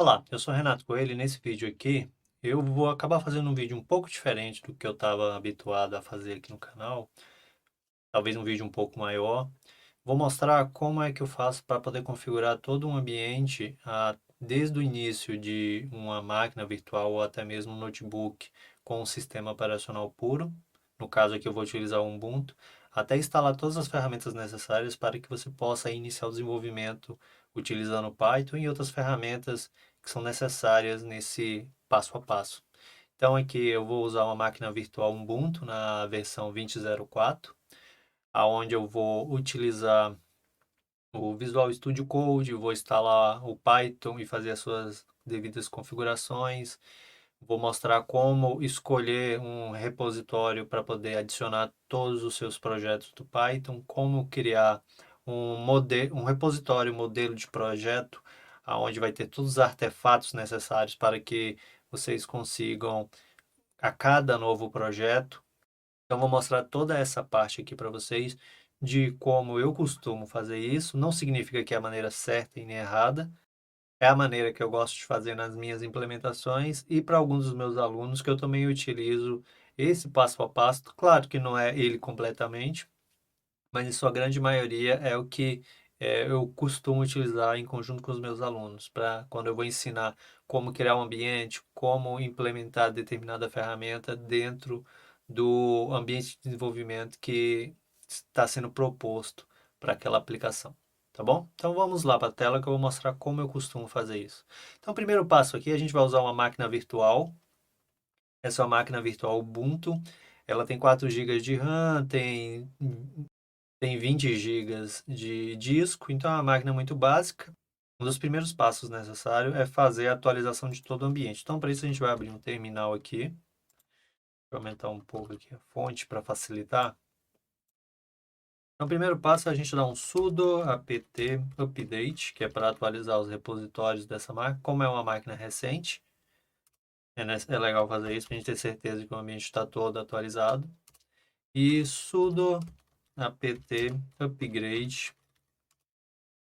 Olá, eu sou Renato Coelho e nesse vídeo aqui eu vou acabar fazendo um vídeo um pouco diferente do que eu estava habituado a fazer aqui no canal, talvez um vídeo um pouco maior. Vou mostrar como é que eu faço para poder configurar todo um ambiente, desde o início de uma máquina virtual ou até mesmo um notebook com um sistema operacional puro. No caso aqui eu vou utilizar o Ubuntu, até instalar todas as ferramentas necessárias para que você possa iniciar o desenvolvimento utilizando o Python e outras ferramentas que são necessárias nesse passo a passo. Então aqui eu vou usar uma máquina virtual Ubuntu na versão 20.04, aonde eu vou utilizar o Visual Studio Code, vou instalar o Python e fazer as suas devidas configurações. Vou mostrar como escolher um repositório para poder adicionar todos os seus projetos do Python, como criar um repositório modelo de projeto, onde vai ter todos os artefatos necessários para que vocês consigam a cada novo projeto. Então, vou mostrar toda essa parte aqui para vocês de como eu costumo fazer isso. Não significa que é a maneira certa e nem errada, é a maneira que eu gosto de fazer nas minhas implementações e para alguns dos meus alunos que eu também utilizo esse passo a passo. Claro que não é ele completamente, mas em sua grande maioria é o que eu costumo utilizar em conjunto com os meus alunos, para quando eu vou ensinar como criar um ambiente, como implementar determinada ferramenta dentro do ambiente de desenvolvimento que está sendo proposto para aquela aplicação. Tá bom? Então vamos lá para a tela que eu vou mostrar como eu costumo fazer isso. Então, o primeiro passo aqui, a gente vai usar uma máquina virtual. Essa é uma máquina virtual Ubuntu. Ela tem 4 gigas de RAM, tem 20 gigas de disco, então é uma máquina muito básica. Um dos primeiros passos necessários é fazer a atualização de todo o ambiente. Então, para isso, a gente vai abrir um terminal aqui. Vou aumentar um pouco aqui a fonte para facilitar. Então, o primeiro passo é a gente dar um sudo apt update, que é para atualizar os repositórios dessa máquina. Como é uma máquina recente, é legal fazer isso para a gente ter certeza que o ambiente está todo atualizado. E sudo apt upgrade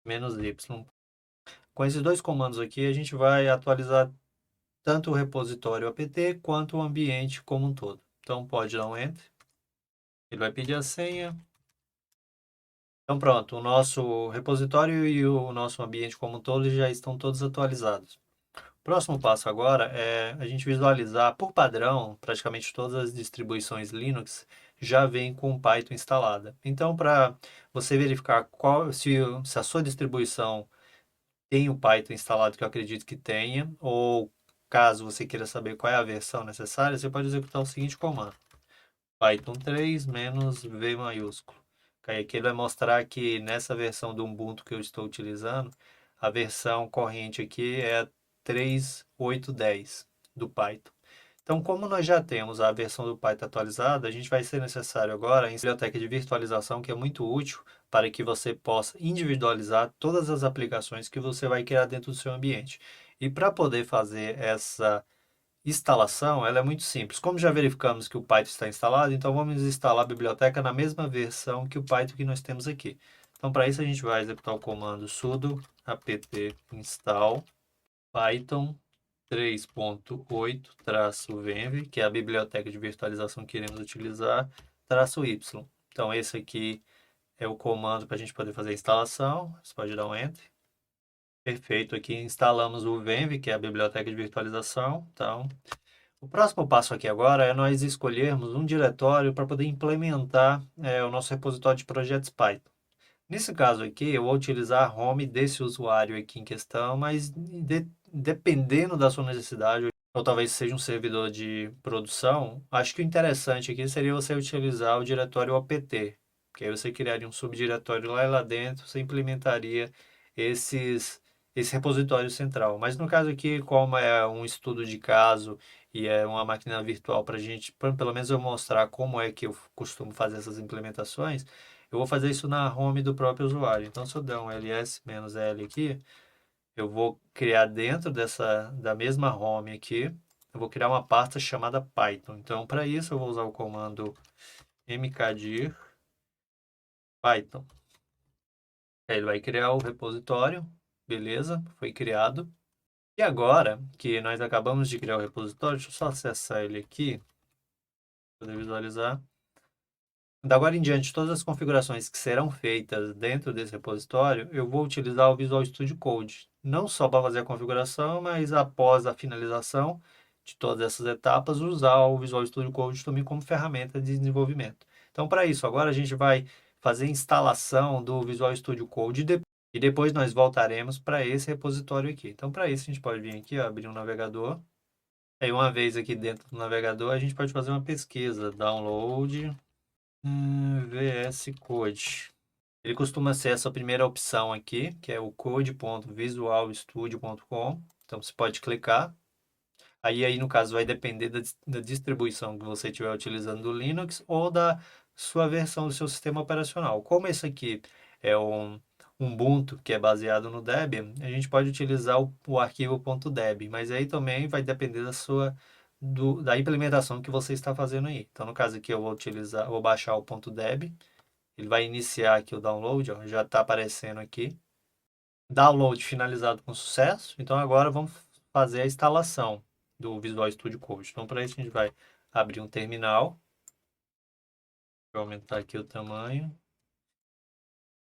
-y. Com esses dois comandos aqui, a gente vai atualizar tanto o repositório apt quanto o ambiente como um todo. Então, pode dar um Enter. Ele vai pedir a senha. Então, pronto, o nosso repositório e o nosso ambiente como um todo já estão todos atualizados. O próximo passo agora é a gente visualizar, por padrão, praticamente todas as distribuições Linux já vêm com Python instalada. Então, para você verificar se a sua distribuição tem o Python instalado, que eu acredito que tenha, ou caso você queira saber qual é a versão necessária, você pode executar o seguinte comando: Python 3 -v maiúsculo. Aí aqui ele vai mostrar que nessa versão do Ubuntu que eu estou utilizando, a versão corrente aqui é a 3.8.10 do Python. Então, como nós já temos a versão do Python atualizada, a gente vai ser necessário agora a biblioteca de virtualização, que é muito útil para que você possa individualizar todas as aplicações que você vai criar dentro do seu ambiente. E para poder fazer essa instalação, ela é muito simples. Como já verificamos que o Python está instalado, então vamos instalar a biblioteca na mesma versão que o Python que nós temos aqui. Então, para isso, a gente vai executar o comando sudo apt install python 3.8-venv, que é a biblioteca de virtualização que iremos utilizar, -y. Então, esse aqui é o comando para a gente poder fazer a instalação. Você pode dar um Enter. Perfeito, aqui instalamos o venv, que é a biblioteca de virtualização. Então, o próximo passo aqui agora é nós escolhermos um diretório para poder implementar o nosso repositório de projetos Python. Nesse caso aqui, eu vou utilizar a home desse usuário aqui em questão, mas dependendo da sua necessidade, ou talvez seja um servidor de produção, acho que o interessante aqui seria você utilizar o diretório opt, que aí você criaria um subdiretório lá e lá dentro você implementaria esse repositório central. Mas no caso aqui, como é um estudo de caso e é uma máquina virtual para a gente, pelo menos eu mostrar como é que eu costumo fazer essas implementações, eu vou fazer isso na home do próprio usuário. Então, se eu der um ls-l aqui, eu vou criar dentro da mesma home aqui, eu vou criar uma pasta chamada Python. Então, para isso, eu vou usar o comando mkdir Python. Aí ele vai criar o repositório, beleza, foi criado. E agora que nós acabamos de criar o repositório, deixa eu só acessar ele aqui, poder visualizar. Da agora em diante, todas as configurações que serão feitas dentro desse repositório, eu vou utilizar o Visual Studio Code. Não só para fazer a configuração, mas após a finalização de todas essas etapas, usar o Visual Studio Code também como ferramenta de desenvolvimento. Então, para isso, agora a gente vai fazer a instalação do Visual Studio Code e depois nós voltaremos para esse repositório aqui. Então, para isso, a gente pode vir aqui, ó, abrir um navegador. Aí, uma vez aqui dentro do navegador, a gente pode fazer uma pesquisa, download. VS Code. Ele costuma ser essa primeira opção aqui, que é o code.visualstudio.com. Então você pode clicar. Aí no caso vai depender da distribuição que você estiver utilizando do Linux ou da sua versão do seu sistema operacional. Como esse aqui é um Ubuntu que é baseado no Debian, a gente pode utilizar o arquivo .deb, mas aí também vai depender da implementação que você está fazendo aí. Então no caso aqui eu vou baixar o .deb, ele vai iniciar aqui o download, ó, já está aparecendo aqui. Download finalizado com sucesso. Então agora vamos fazer a instalação do Visual Studio Code. Então para isso a gente vai abrir um terminal. Vou aumentar aqui o tamanho.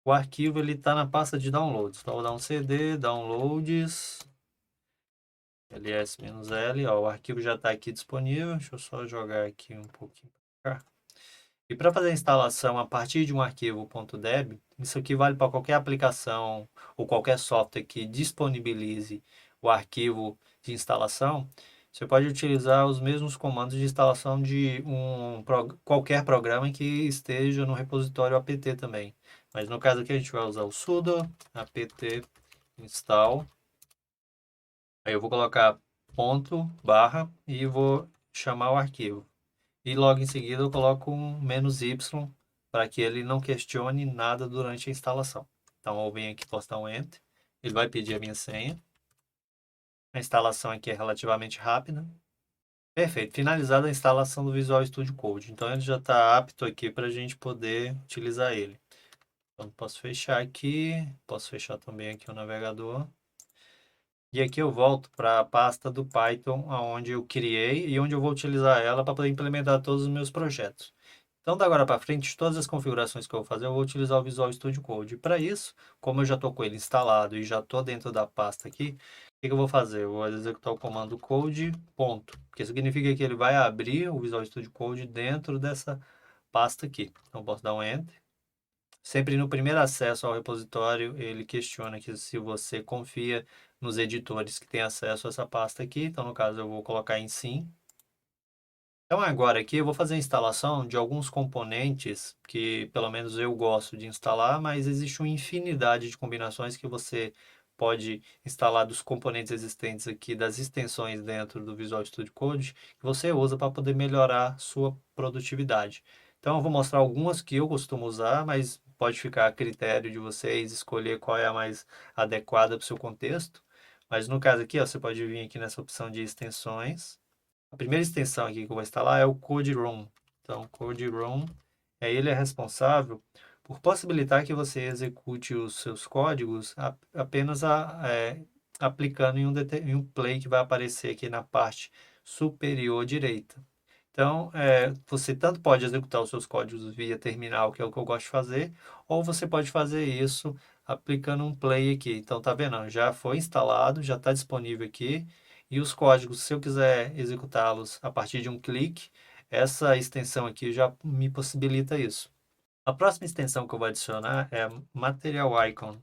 O arquivo ele está na pasta de downloads. Então vou dar um CD, downloads, ls-l, ó, o arquivo já está aqui disponível. Deixa eu só jogar aqui um pouquinho para cá. E para fazer a instalação a partir de um arquivo .deb, isso aqui vale para qualquer aplicação ou qualquer software que disponibilize o arquivo de instalação. Você pode utilizar os mesmos comandos de instalação de qualquer programa que esteja no repositório apt também. Mas no caso aqui a gente vai usar o sudo apt install. Aí eu vou colocar ponto, barra e vou chamar o arquivo. E logo em seguida eu coloco um "-y" para que ele não questione nada durante a instalação. Então eu venho aqui, posso dar um Enter. Ele vai pedir a minha senha. A instalação aqui é relativamente rápida. Perfeito. Finalizada a instalação do Visual Studio Code. Então ele já está apto aqui para a gente poder utilizar ele. Então posso fechar aqui. Posso fechar também aqui o navegador. E aqui eu volto para a pasta do Python, onde eu criei e onde eu vou utilizar ela para poder implementar todos os meus projetos. Então, da agora para frente, todas as configurações que eu vou fazer, eu vou utilizar o Visual Studio Code. Para isso, como eu já estou com ele instalado e já estou dentro da pasta aqui, o que eu vou fazer? Eu vou executar o comando code, ponto, que significa que ele vai abrir o Visual Studio Code dentro dessa pasta aqui. Então, eu posso dar um Enter. Sempre no primeiro acesso ao repositório, ele questiona que se você confia nos editores que têm acesso a essa pasta aqui. Então, no caso, eu vou colocar em sim. Então, agora aqui eu vou fazer a instalação de alguns componentes que, pelo menos, eu gosto de instalar, mas existe uma infinidade de combinações que você pode instalar dos componentes existentes aqui, das extensões dentro do Visual Studio Code, que você usa para poder melhorar sua produtividade. Então, eu vou mostrar algumas que eu costumo usar, mas pode ficar a critério de vocês escolher qual é a mais adequada para o seu contexto. Mas no caso aqui, ó, você pode vir aqui nessa opção de extensões. A primeira extensão aqui que eu vou instalar é o CodeRoom. Então, CodeRoom, ele é responsável por possibilitar que você execute os seus códigos apenas aplicando em um play que vai aparecer aqui na parte superior direita. Então, você tanto pode executar os seus códigos via terminal, que é o que eu gosto de fazer, ou você pode fazer isso aplicando um play aqui. Então, tá vendo? Já foi instalado, já está disponível aqui. E os códigos, se eu quiser executá-los a partir de um clique, essa extensão aqui já me possibilita isso. A próxima extensão que eu vou adicionar é a Material Icon.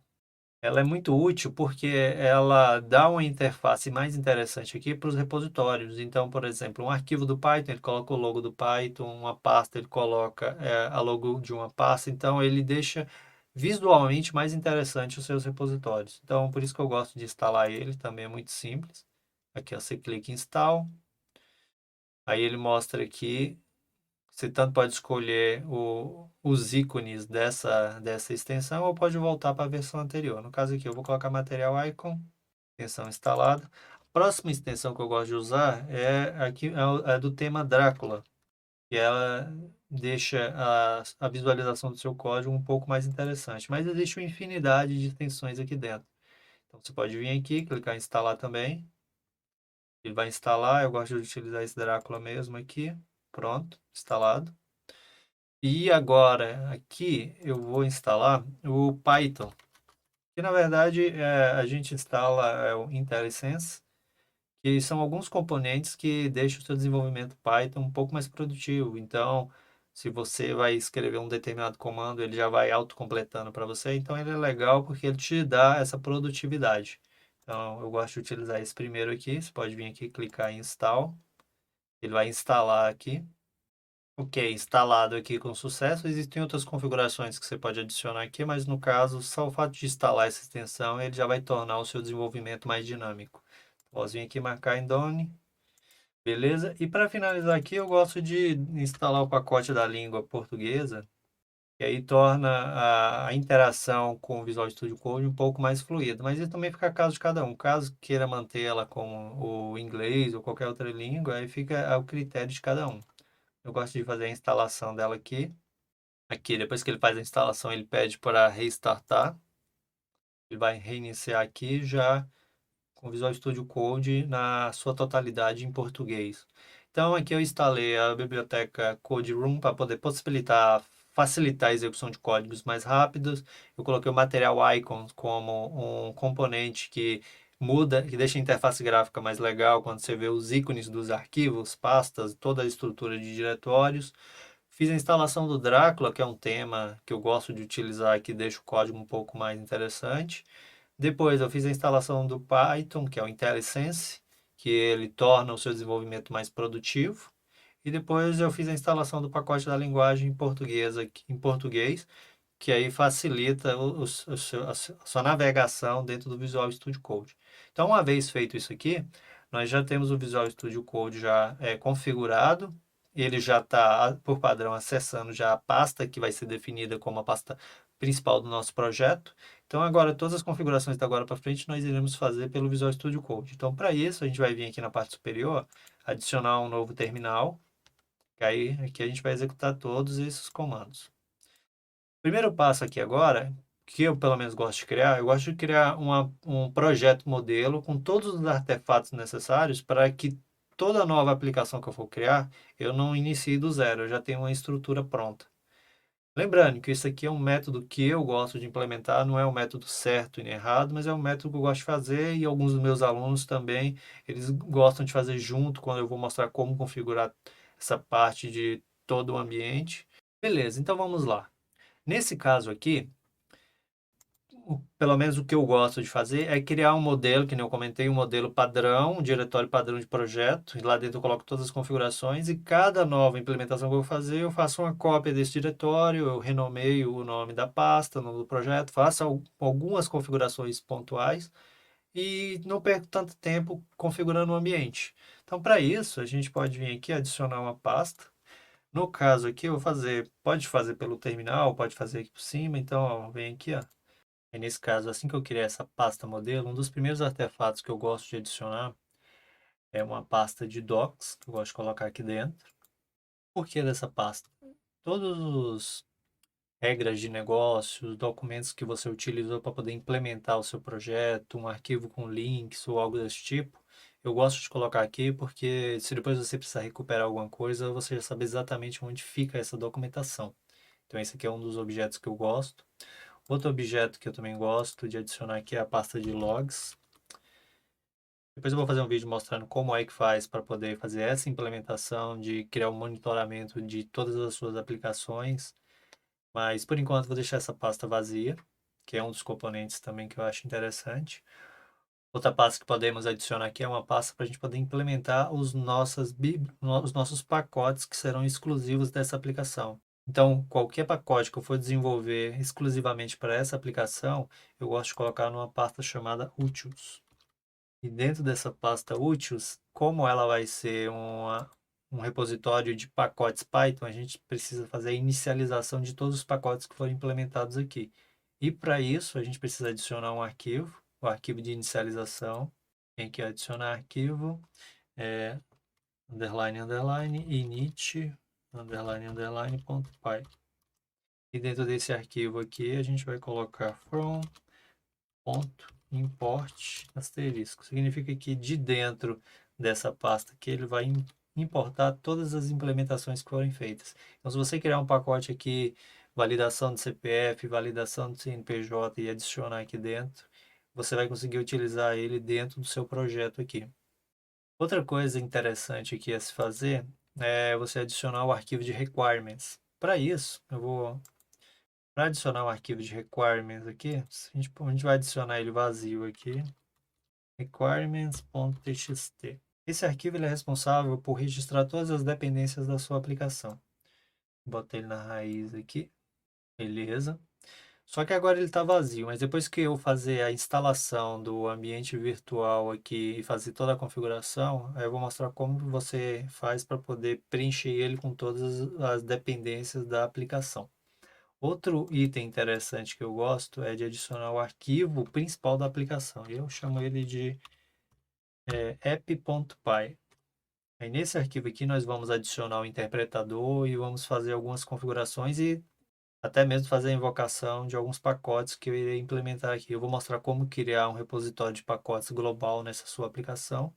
Ela é muito útil porque ela dá uma interface mais interessante aqui para os repositórios. Então, por exemplo, um arquivo do Python, ele coloca o logo do Python, uma pasta, ele coloca a logo de uma pasta. Então, ele deixa visualmente mais interessante os seus repositórios. Então, por isso que eu gosto de instalar ele, também é muito simples. Aqui, ó, você clica em Install. Aí ele mostra aqui, você tanto pode escolher os ícones dessa extensão ou pode voltar para a versão anterior. No caso aqui, eu vou colocar Material Icon, extensão instalada. A próxima extensão que eu gosto de usar é do tema Drácula, que ela deixa a visualização do seu código um pouco mais interessante. Mas existe uma infinidade de extensões aqui dentro. Então, você pode vir aqui, clicar em instalar também. Ele vai instalar, eu gosto de utilizar esse Drácula mesmo aqui. Pronto, instalado. E agora, aqui, eu vou instalar o Python. Que na verdade a gente instala o IntelliSense, que são alguns componentes que deixam o seu desenvolvimento Python um pouco mais produtivo. Então, se você vai escrever um determinado comando, ele já vai autocompletando para você. Então, ele é legal porque ele te dá essa produtividade. Então, eu gosto de utilizar esse primeiro aqui. Você pode vir aqui, clicar em Install. Ele vai instalar aqui. Ok, instalado aqui com sucesso. Existem outras configurações que você pode adicionar aqui, mas no caso, só o fato de instalar essa extensão, ele já vai tornar o seu desenvolvimento mais dinâmico. Posso vir aqui marcar em Done, beleza? E para finalizar aqui, eu gosto de instalar o pacote da língua portuguesa, que aí torna a interação com o Visual Studio Code um pouco mais fluida. Mas isso também fica a caso de cada um. Caso queira manter ela como o inglês ou qualquer outra língua, aí fica ao critério de cada um. Eu gosto de fazer a instalação dela aqui. Aqui, depois que ele faz a instalação, ele pede para restartar. Ele vai reiniciar aqui já com o Visual Studio Code na sua totalidade em português. Então, aqui eu instalei a biblioteca Code Room para poder facilitar a execução de códigos mais rápidos. Eu coloquei o Material Icons como um componente que muda, que deixa a interface gráfica mais legal quando você vê os ícones dos arquivos, pastas, toda a estrutura de diretórios. Fiz a instalação do Drácula, que é um tema que eu gosto de utilizar, que deixa o código um pouco mais interessante. Depois eu fiz a instalação do Python, que é o IntelliSense, que ele torna o seu desenvolvimento mais produtivo. E depois eu fiz a instalação do pacote da linguagem em português, que aí facilita a sua navegação dentro do Visual Studio Code. Então, uma vez feito isso aqui, nós já temos o Visual Studio Code já configurado, ele já está, por padrão, acessando já a pasta que vai ser definida como a pasta principal do nosso projeto. Então, agora, todas as configurações da agora para frente, nós iremos fazer pelo Visual Studio Code. Então, para isso, a gente vai vir aqui na parte superior, adicionar um novo terminal, que aí aqui a gente vai executar todos esses comandos. Primeiro passo aqui agora, que eu pelo menos gosto de criar, eu gosto de criar um projeto modelo com todos os artefatos necessários para que toda nova aplicação que eu for criar, eu não inicie do zero, eu já tenho uma estrutura pronta. Lembrando que isso aqui é um método que eu gosto de implementar, não é um método certo e nem errado, mas é um método que eu gosto de fazer e alguns dos meus alunos também, eles gostam de fazer junto quando eu vou mostrar como configurar essa parte de todo o ambiente. Beleza, então vamos lá. Nesse caso aqui, pelo menos o que eu gosto de fazer é criar um modelo, que nem eu comentei, um modelo padrão, um diretório padrão de projeto, e lá dentro eu coloco todas as configurações, e cada nova implementação que eu vou fazer, eu faço uma cópia desse diretório, eu renomeio o nome da pasta, o nome do projeto, faço algumas configurações pontuais, e não perco tanto tempo configurando o ambiente. Então, para isso, a gente pode vir aqui adicionar uma pasta. No caso aqui, eu vou fazer, pode fazer pelo terminal, pode fazer aqui por cima, então, ó, vem aqui, ó. E nesse caso, assim que eu criei essa pasta modelo, um dos primeiros artefatos que eu gosto de adicionar é uma pasta de docs, que eu gosto de colocar aqui dentro. Por que dessa pasta? Todos os regras de negócio, os documentos que você utilizou para poder implementar o seu projeto, um arquivo com links ou algo desse tipo, eu gosto de colocar aqui porque se depois você precisar recuperar alguma coisa, você já sabe exatamente onde fica essa documentação. Então esse aqui é um dos objetos que eu gosto. Outro objeto que eu também gosto de adicionar aqui é a pasta de logs. Depois eu vou fazer um vídeo mostrando como é que faz para poder fazer essa implementação de criar um monitoramento de todas as suas aplicações. Mas por enquanto vou deixar essa pasta vazia, que é um dos componentes também que eu acho interessante. Outra pasta que podemos adicionar aqui é uma pasta para a gente poder implementar os nossos pacotes que serão exclusivos dessa aplicação. Então, qualquer pacote que eu for desenvolver exclusivamente para essa aplicação, eu gosto de colocar numa pasta chamada Utils. E dentro dessa pasta Utils, como ela vai ser um repositório de pacotes Python, a gente precisa fazer a inicialização de todos os pacotes que forem implementados aqui. E para isso, a gente precisa adicionar um arquivo, o arquivo de inicialização. Tem que adicionar arquivo, underline, underline, init, underline, underline, ponto .py. E dentro desse arquivo aqui, a gente vai colocar from, ponto, import, asterisco. Significa que de dentro dessa pasta aqui, ele vai importar todas as implementações que forem feitas. Então, se você criar um pacote aqui, validação de CPF, validação de CNPJ e adicionar aqui dentro, você vai conseguir utilizar ele dentro do seu projeto aqui. Outra coisa interessante aqui a se fazer é você adicionar o arquivo de requirements. Para isso, para adicionar o arquivo de requirements aqui, a gente vai adicionar ele vazio aqui, requirements.txt. Esse arquivo ele é responsável por registrar todas as dependências da sua aplicação. Botei ele na raiz aqui, beleza. Só que agora ele está vazio, mas depois que eu fazer a instalação do ambiente virtual aqui e fazer toda a configuração, aí eu vou mostrar como você faz para poder preencher ele com todas as dependências da aplicação. Outro item interessante que eu gosto é de adicionar o arquivo principal da aplicação. Eu chamo ele de app.py. Aí nesse arquivo aqui nós vamos adicionar o interpretador e vamos fazer algumas configurações e até mesmo fazer a invocação de alguns pacotes que eu irei implementar aqui. Eu vou mostrar como criar um repositório de pacotes global nessa sua aplicação,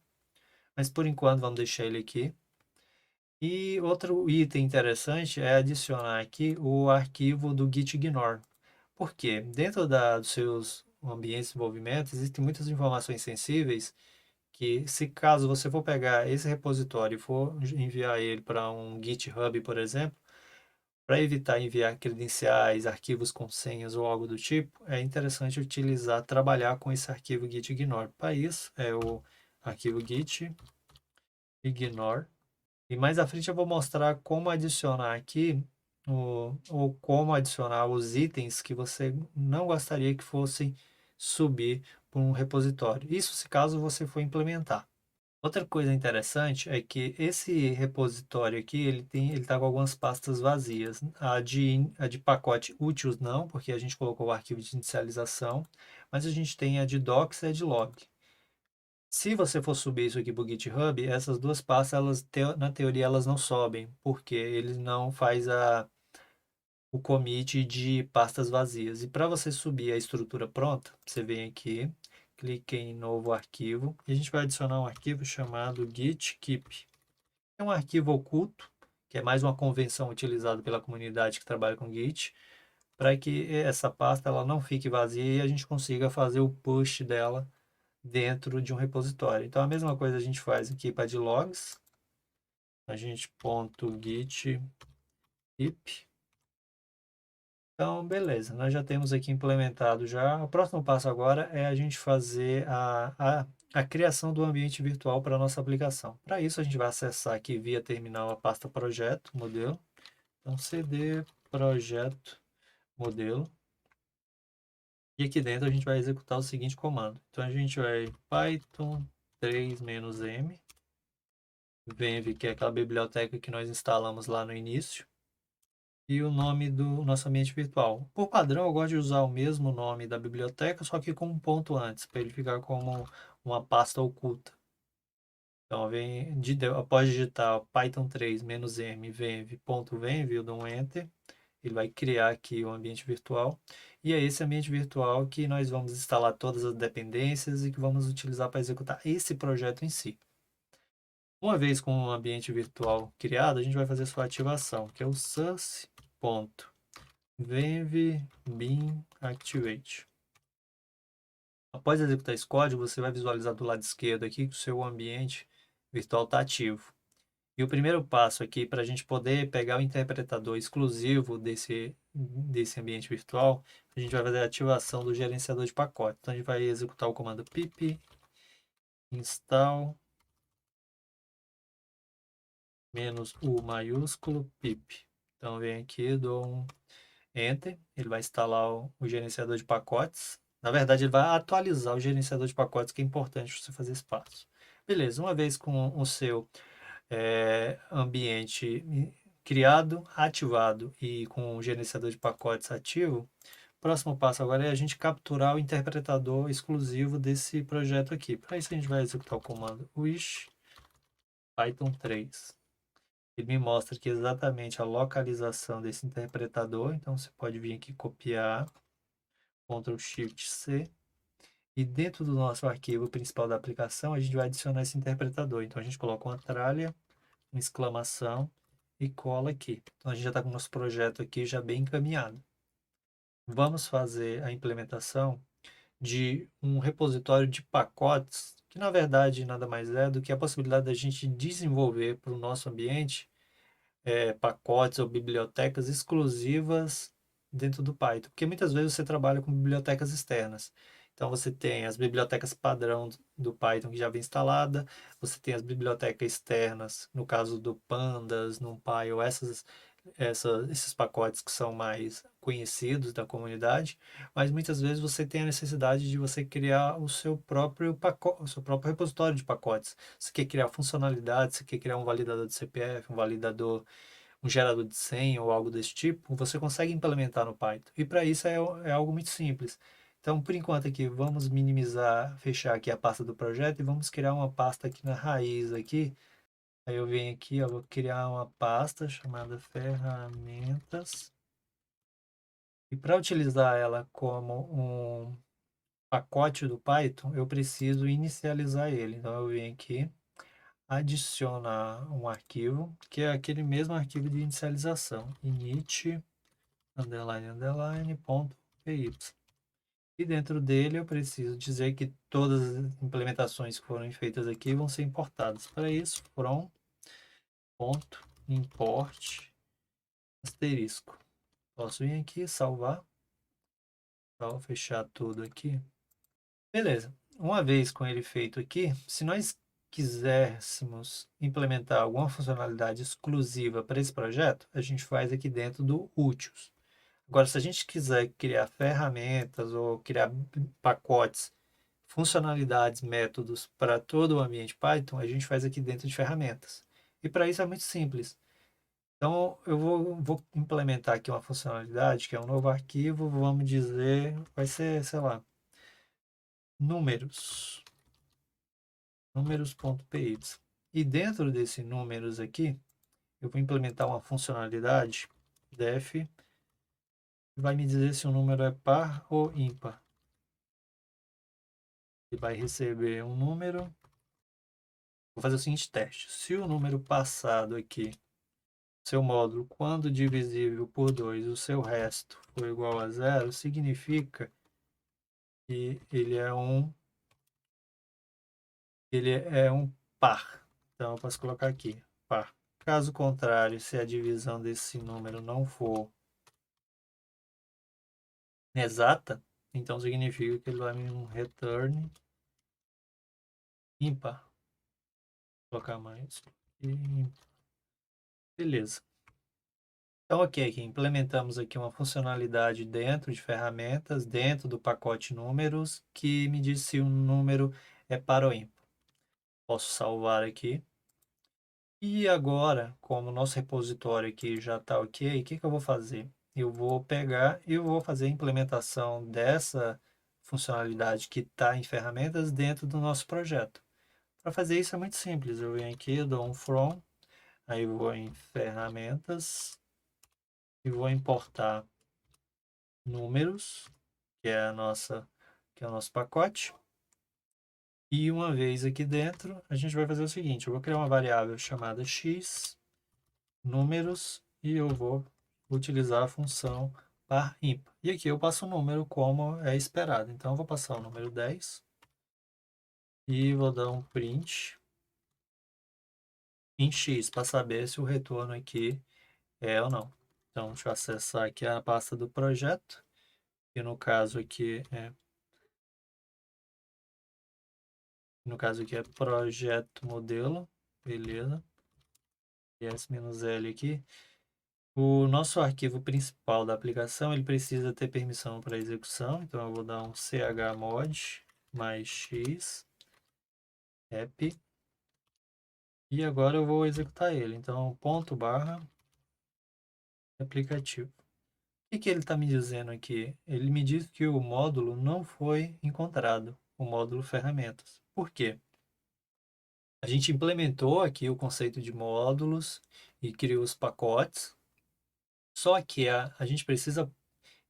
mas por enquanto vamos deixar ele aqui. E outro item interessante é adicionar aqui o arquivo do gitignore. Por quê? Dentro dos seus ambientes de desenvolvimento existem muitas informações sensíveis que, se caso você for pegar esse repositório e for enviar ele para um GitHub, por exemplo, para evitar enviar credenciais, arquivos com senhas ou algo do tipo, é interessante utilizar, trabalhar com esse arquivo gitignore. Para isso, é o arquivo gitignore. E mais à frente eu vou mostrar como adicionar aqui, ou como adicionar os itens que você não gostaria que fossem subir para um repositório. Isso se caso você for implementar. Outra coisa interessante é que esse repositório aqui, ele tá com algumas pastas vazias. A de pacote úteis não, porque a gente colocou o arquivo de inicialização, mas a gente tem a de docs e a de log. Se você for subir isso aqui para o GitHub, essas duas pastas, na teoria, elas não sobem, porque ele não faz o commit de pastas vazias. E para você subir a estrutura pronta, você vem aqui, clique em novo arquivo, e a gente vai adicionar um arquivo chamado gitkeep. É um arquivo oculto, que é mais uma convenção utilizada pela comunidade que trabalha com Git, para que essa pasta ela não fique vazia e a gente consiga fazer o push dela dentro de um repositório. Então a mesma coisa a gente faz aqui para de logs, a gente ponto git keep. Então, beleza, nós já temos aqui implementado já. O próximo passo agora é a gente fazer a criação do ambiente virtual para a nossa aplicação. Para isso, a gente vai acessar aqui via terminal a pasta projeto, modelo. Então, cd projeto modelo. E aqui dentro a gente vai executar o seguinte comando. Então, a gente vai python 3-m, venv, que é aquela biblioteca que nós instalamos lá no início, e o nome do nosso ambiente virtual. Por padrão, eu gosto de usar o mesmo nome da biblioteca, só que com um ponto antes, para ele ficar como uma pasta oculta. Então, após digitar python 3-m venv.venv, eu dou um enter, ele vai criar aqui o ambiente virtual, e é esse ambiente virtual que nós vamos instalar todas as dependências e que vamos utilizar para executar esse projeto em si. Uma vez com o ambiente virtual criado, a gente vai fazer sua ativação, que é o source.venv bin activate. Após executar esse código, você vai visualizar do lado esquerdo aqui que o seu ambiente virtual está ativo. E o primeiro passo aqui para a gente poder pegar o interpretador exclusivo desse ambiente virtual, a gente vai fazer a ativação do gerenciador de pacote. Então a gente vai executar o comando pip install -u maiúsculo pip. Então vem aqui, dou um enter, ele vai instalar o gerenciador de pacotes. Na verdade, ele vai atualizar o gerenciador de pacotes, que é importante você fazer esse passo. Beleza, uma vez com o seu ambiente criado, ativado e com o gerenciador de pacotes ativo, o próximo passo agora é a gente capturar o interpretador exclusivo desse projeto aqui. Para isso a gente vai executar o comando wish python 3. Ele me mostra aqui exatamente a localização desse interpretador, então você pode vir aqui copiar, Ctrl Shift C, E dentro do nosso arquivo principal da aplicação, a gente vai adicionar esse interpretador. Então, a gente coloca uma tralha, uma exclamação e cola aqui. Então, a gente já está com o nosso projeto aqui já bem encaminhado. Vamos fazer a implementação de um repositório de pacotes, que na verdade nada mais é do que a possibilidade da gente desenvolver para o nosso ambiente pacotes ou bibliotecas exclusivas dentro do Python, porque muitas vezes você trabalha com bibliotecas externas. Então você tem as bibliotecas padrão do Python que já vem instalada, você tem as bibliotecas externas, no caso do Pandas, NumPy ou esses pacotes que são mais conhecidos da comunidade, mas muitas vezes você tem a necessidade de você criar o seu próprio pacote, o seu próprio repositório de pacotes. Você quer criar funcionalidades, você quer criar um validador de CPF, um gerador de senha ou algo desse tipo, você consegue implementar no Python. E para isso é algo muito simples. Então, por enquanto aqui, vamos minimizar, fechar aqui a pasta do projeto e vamos criar uma pasta aqui na raiz aqui. Aí eu venho aqui, ó, vou criar uma pasta chamada ferramentas. E para utilizar ela como um pacote do Python, eu preciso inicializar ele. Então eu venho aqui, adicionar um arquivo, que é aquele mesmo arquivo de inicialização, init underline underline ponto py. E dentro dele eu preciso dizer que todas as implementações que foram feitas aqui vão ser importadas. Para isso, from ponto import asterisco. Posso vir aqui, salvar, fechar tudo aqui. Beleza. Uma vez com ele feito aqui, se nós quiséssemos implementar alguma funcionalidade exclusiva para esse projeto, a gente faz aqui dentro do úteis. Agora, se a gente quiser criar ferramentas ou criar pacotes, funcionalidades, métodos para todo o ambiente Python, a gente faz aqui dentro de ferramentas. E para isso é muito simples. Então, eu vou implementar aqui uma funcionalidade, que é um novo arquivo, vamos dizer, vai ser, sei lá, números, números.py. E dentro desse números aqui, eu vou implementar uma funcionalidade def, que vai me dizer se o número é par ou ímpar. Ele vai receber um número. Vou fazer o seguinte teste. Se o número passado aqui, seu módulo, quando divisível por 2, o seu resto for igual a zero, significa que ele é um par. Então, eu posso colocar aqui, par. Caso contrário, se a divisão desse número não for exata, então significa que ele vai me um return ímpar. Vou colocar mais. Beleza. Então, ok, aqui implementamos aqui uma funcionalidade dentro de ferramentas, dentro do pacote números, que me diz se o número é par ou ímpar. Posso salvar aqui. E agora, como o nosso repositório aqui já está ok, o que eu vou fazer? Eu vou pegar e eu vou fazer a implementação dessa funcionalidade que está em ferramentas dentro do nosso projeto. Para fazer isso é muito simples. Eu venho aqui, dou um from, aí eu vou em ferramentas e vou importar números, que é que é o nosso pacote. E uma vez aqui dentro, a gente vai fazer o seguinte, eu vou criar uma variável chamada x, números, e eu vou utilizar a função par ímpar. E aqui eu passo o número como é esperado. Então, eu vou passar o número 10 e vou dar um print em x para saber se o retorno aqui é ou não. Então, deixa eu acessar aqui a pasta do projeto, que no caso aqui é projeto modelo, beleza, s-l aqui. O nosso arquivo principal da aplicação, ele precisa ter permissão para execução, então eu vou dar um chmod mais x app e agora eu vou executar ele. Então, ponto barra aplicativo. O que ele está me dizendo aqui? Ele me diz que o módulo não foi encontrado, o módulo ferramentas. Por quê? A gente implementou aqui o conceito de módulos e criou os pacotes, só que a gente precisa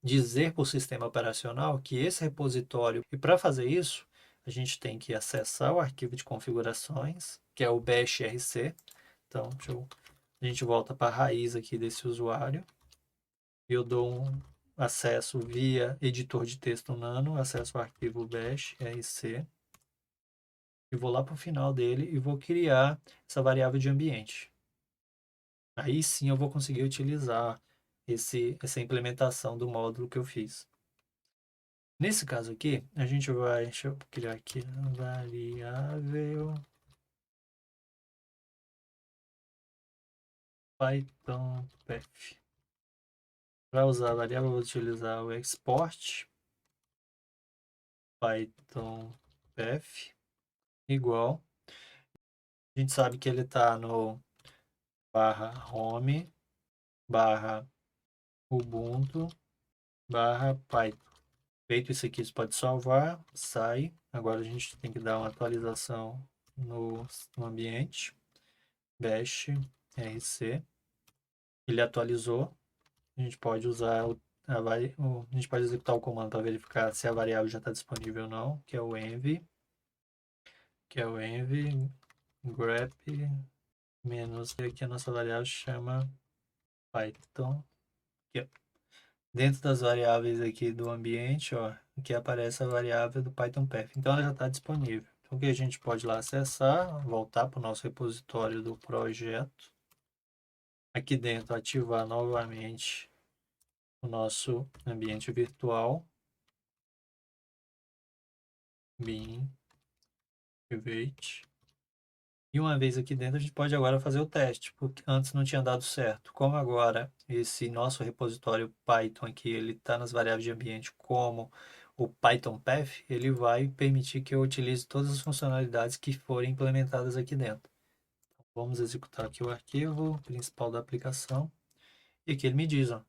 dizer para o sistema operacional que esse repositório, e para fazer isso, a gente tem que acessar o arquivo de configurações, que é o bashrc. Então, a gente volta para a raiz aqui desse usuário. Eu dou um acesso via editor de texto nano, acesso ao arquivo bashrc, e vou lá para o final dele e vou criar essa variável de ambiente. Aí sim eu vou conseguir utilizar essa implementação do módulo que eu fiz. Nesse caso aqui, a gente vai, deixa eu criar aqui, variável Python path. Para usar a variável, eu vou utilizar o export Python path igual. A gente sabe que ele está no /home /ubuntu /python. Feito isso aqui, você pode salvar, sai. Agora a gente tem que dar uma atualização no ambiente. Bash rc. Ele atualizou. A gente pode usar a gente pode executar o comando para verificar se a variável já está disponível ou não, que é o env grep menos aqui a nossa variável chama Python. Aqui, ó. Dentro das variáveis aqui do ambiente, ó, aqui aparece a variável do Python path. Então ela já está disponível. Então o que a gente pode lá acessar, voltar para o nosso repositório do projeto. Aqui dentro ativar novamente o nosso ambiente virtual. Bin private. E uma vez aqui dentro, a gente pode agora fazer o teste, porque antes não tinha dado certo. Como agora esse nosso repositório Python aqui, ele está nas variáveis de ambiente como o Python Path, ele vai permitir que eu utilize todas as funcionalidades que forem implementadas aqui dentro. Então, vamos executar aqui o arquivo principal da aplicação. E aqui ele me diz, ó,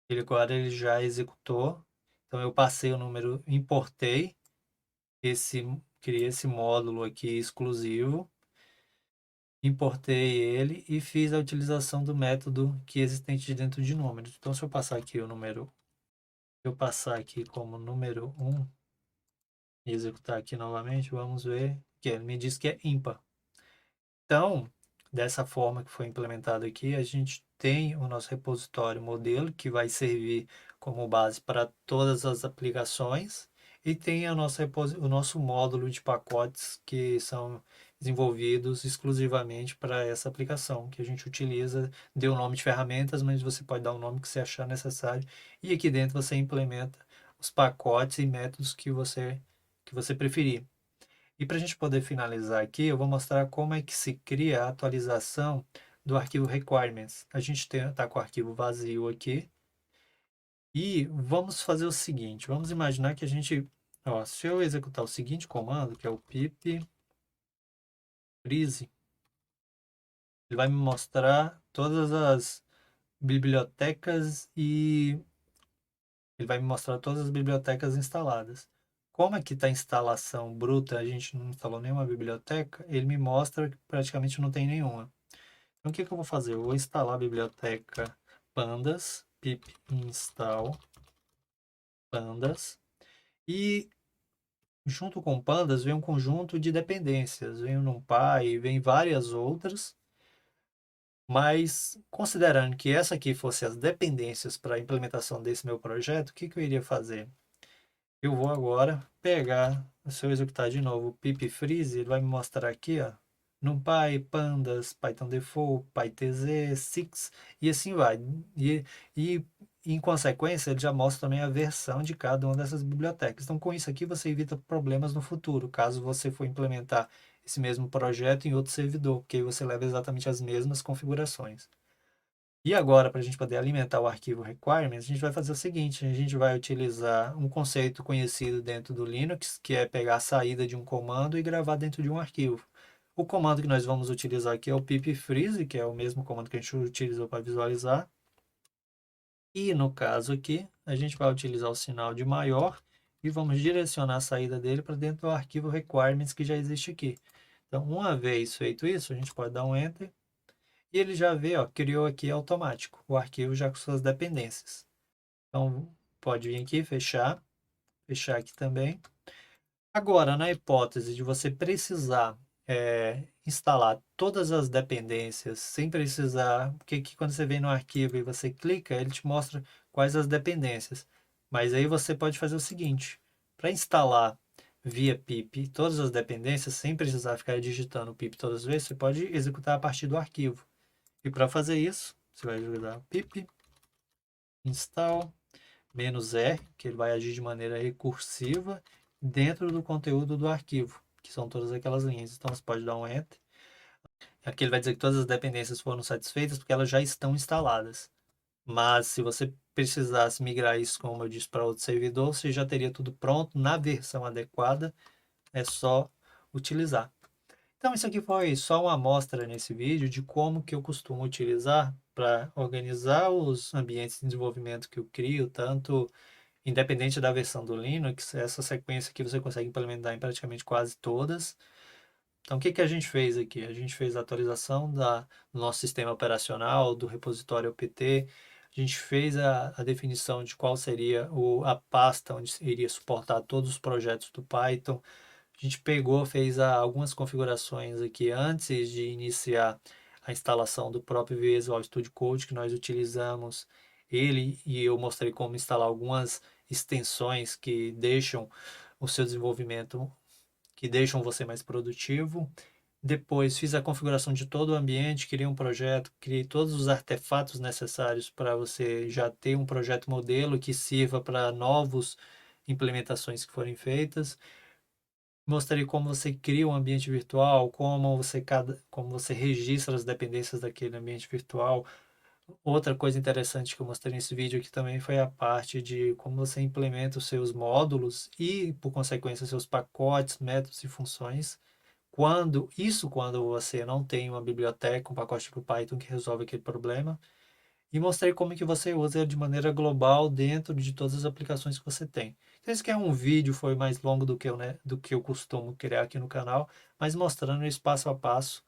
ele agora ele já executou. Então eu passei o número, importei criei esse módulo aqui exclusivo, importei ele e fiz a utilização do método que é existente dentro de números. Então, se eu passar aqui o número, se eu passar aqui como número 1 e executar aqui novamente, vamos ver que ele me diz que é ímpar. Então, dessa forma que foi implementado aqui, a gente tem o nosso repositório modelo, que vai servir como base para todas as aplicações, e tem o nosso módulo de pacotes que são desenvolvidos exclusivamente para essa aplicação, que a gente utiliza, deu o nome de ferramentas, mas você pode dar o nome que você achar necessário, e aqui dentro você implementa os pacotes e métodos que você preferir. E para a gente poder finalizar aqui, eu vou mostrar como é que se cria a atualização do arquivo requirements. A gente está com o arquivo vazio aqui. E vamos fazer o seguinte, vamos imaginar que a gente, ó, se eu executar o seguinte comando, que é o pip freeze, ele vai me mostrar todas as bibliotecas e ele vai me mostrar todas as bibliotecas instaladas. Como aqui está a instalação bruta, a gente não instalou nenhuma biblioteca, ele me mostra que praticamente não tem nenhuma. Então, o que que eu vou fazer? Eu vou instalar a biblioteca pandas, pip install pandas, e junto com pandas vem um conjunto de dependências, vem o NumPy, vem várias outras, mas considerando que essa aqui fosse as dependências para a implementação desse meu projeto, o que que eu iria fazer? Eu vou agora pegar, se eu executar de novo o pip freeze, ele vai me mostrar aqui, ó, NumPy, Pandas, Python Default, PyTZ, Six e assim vai. E em consequência, ele já mostra também a versão de cada uma dessas bibliotecas. Então, com isso aqui, você evita problemas no futuro, caso você for implementar esse mesmo projeto em outro servidor, porque aí você leva exatamente as mesmas configurações. E agora, para a gente poder alimentar o arquivo requirements, a gente vai fazer o seguinte, a gente vai utilizar um conceito conhecido dentro do Linux, que é pegar a saída de um comando e gravar dentro de um arquivo. O comando que nós vamos utilizar aqui é o pip freeze, que é o mesmo comando que a gente utilizou para visualizar. E no caso aqui, a gente vai utilizar o sinal de maior e vamos direcionar a saída dele para dentro do arquivo requirements que já existe aqui. Então, uma vez feito isso, a gente pode dar um Enter e ele já vê, ó, criou aqui automático o arquivo já com suas dependências. Então, pode vir aqui, fechar aqui também. Agora, na hipótese de você precisar instalar todas as dependências sem precisar, porque que quando você vem no arquivo e você clica, ele te mostra quais as dependências. Mas aí você pode fazer o seguinte, para instalar via pip todas as dependências, sem precisar ficar digitando o pip todas as vezes, você pode executar a partir do arquivo. E para fazer isso, você vai jogar pip install "-r", que ele vai agir de maneira recursiva dentro do conteúdo do arquivo, que são todas aquelas linhas. Então você pode dar um Enter. Aqui ele vai dizer que todas as dependências foram satisfeitas porque elas já estão instaladas. Mas se você precisasse migrar isso, como eu disse, para outro servidor, você já teria tudo pronto na versão adequada, é só utilizar. Então isso aqui foi só uma amostra nesse vídeo de como que eu costumo utilizar para organizar os ambientes de desenvolvimento que eu crio, tanto independente da versão do Linux, essa sequência aqui você consegue implementar em praticamente quase todas. Então, o que que a gente fez aqui? A gente fez a atualização do nosso sistema operacional, do repositório opt, a gente fez a definição de qual seria a pasta onde iria suportar todos os projetos do Python. A gente pegou, fez algumas configurações aqui antes de iniciar a instalação do próprio Visual Studio Code que nós utilizamos ele, e eu mostrei como instalar algumas extensões que deixam o seu desenvolvimento, que deixam você mais produtivo. Depois fiz a configuração de todo o ambiente, criei um projeto, criei todos os artefatos necessários para você já ter um projeto modelo que sirva para novas implementações que forem feitas. Mostrei como você cria um ambiente virtual, como você registra as dependências daquele ambiente virtual. Outra coisa interessante que eu mostrei nesse vídeo aqui também foi a parte de como você implementa os seus módulos e, por consequência, seus pacotes, métodos e funções. Quando você não tem uma biblioteca, um pacote para o Python que resolve aquele problema. E mostrei como que você usa de maneira global dentro de todas as aplicações que você tem. Então, esse aqui é um vídeo, foi mais longo do que do que eu costumo criar aqui no canal, mas mostrando esse passo a passo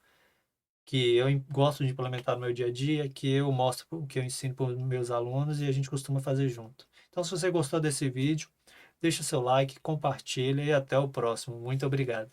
que eu gosto de implementar no meu dia a dia, que eu mostro o que eu ensino para os meus alunos e a gente costuma fazer junto. Então, se você gostou desse vídeo, deixa seu like, compartilha e até o próximo. Muito obrigado.